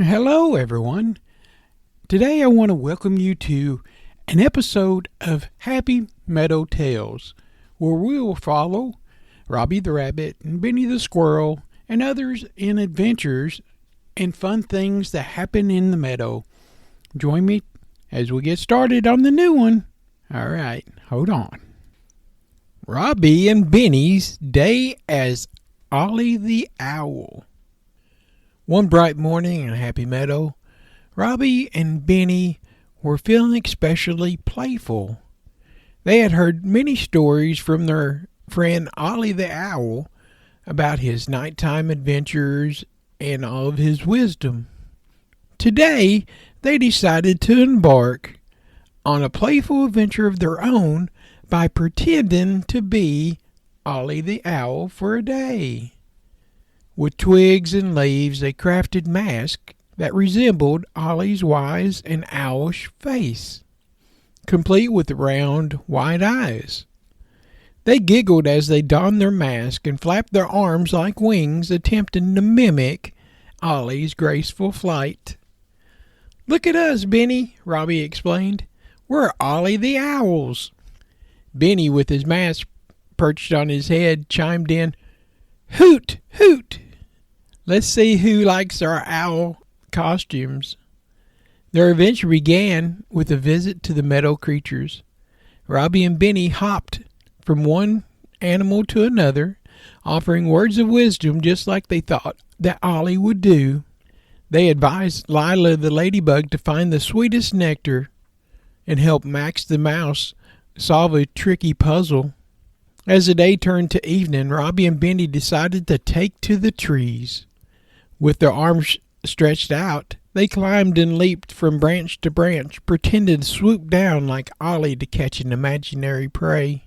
Hello, everyone. Today I want to welcome you to an episode of Happy Meadow Tales, where we will follow Robbie the Rabbit and Benny the Squirrel and others in adventures and fun things that happen in the meadow. Join me as we get started on the new one. All right, hold on. Robbie and Benny's Day as Ollie the Owl. One bright morning in Happy Meadow, Robbie and Benny were feeling especially playful. They had heard many stories from their friend Ollie the Owl about his nighttime adventures and all of his wisdom. Today, they decided to embark on a playful adventure of their own by pretending to be Ollie the Owl for a day. With twigs and leaves, they crafted masks that resembled Ollie's wise and owlish face, complete with round, wide eyes. They giggled as they donned their mask and flapped their arms like wings, attempting to mimic Ollie's graceful flight. "Look at us, Benny," Robbie explained. "We're Ollie the Owls." Benny, with his mask perched on his head, chimed in, "Hoot, hoot! Let's see who likes our owl costumes." Their adventure began with a visit to the meadow creatures. Robbie and Benny hopped from one animal to another, offering words of wisdom just like they thought that Ollie would do. They advised Lila the ladybug to find the sweetest nectar and help Max the mouse solve a tricky puzzle. As the day turned to evening, Robbie and Benny decided to take to the trees. With their arms stretched out, they climbed and leaped from branch to branch, pretending to swoop down like Ollie to catch an imaginary prey.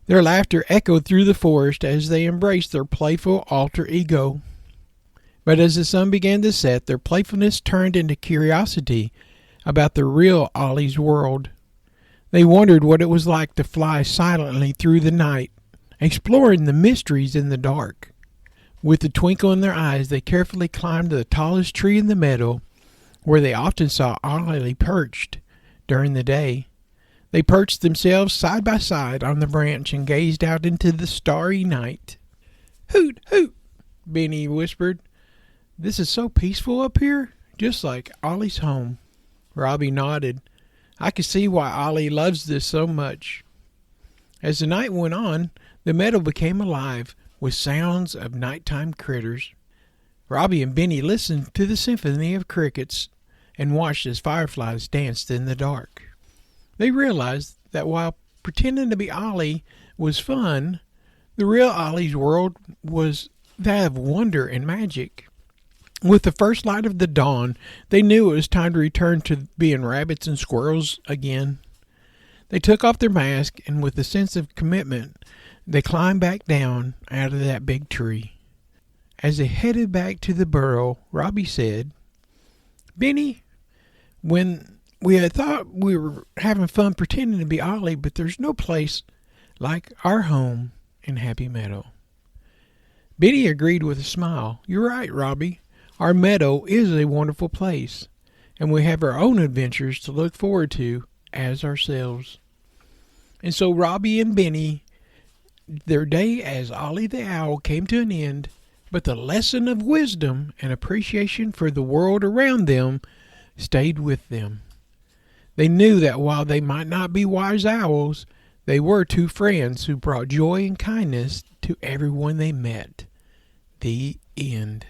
Their laughter echoed through the forest as they embraced their playful alter ego. But as the sun began to set, their playfulness turned into curiosity about the real Ollie's world. They wondered what it was like to fly silently through the night, exploring the mysteries in the dark. With a twinkle in their eyes, they carefully climbed to the tallest tree in the meadow, where they often saw Ollie perched during the day. They perched themselves side by side on the branch and gazed out into the starry night. "Hoot, hoot," Benny whispered. "This is so peaceful up here, just like Ollie's home." Robbie nodded. "I could see why Ollie loves this so much." As the night went on, the meadow became alive with sounds of nighttime critters. Robbie and Benny listened to the symphony of crickets and watched as fireflies danced in the dark. They realized that while pretending to be Ollie was fun, the real Ollie's world was that of wonder and magic. With the first light of the dawn, they knew it was time to return to being rabbits and squirrels again. They took off their masks, and with a sense of commitment, they climbed back down out of that big tree. As they headed back to the burrow, Robbie said, "Benny, when we had thought we were having fun pretending to be Ollie, but there's no place like our home in Happy Meadow." Benny agreed with a smile. "You're right, Robbie. Our meadow is a wonderful place, and we have our own adventures to look forward to as ourselves." And so Robbie and Benny, their day as Ollie the Owl came to an end, but the lesson of wisdom and appreciation for the world around them stayed with them. They knew that while they might not be wise owls, they were two friends who brought joy and kindness to everyone they met. The end.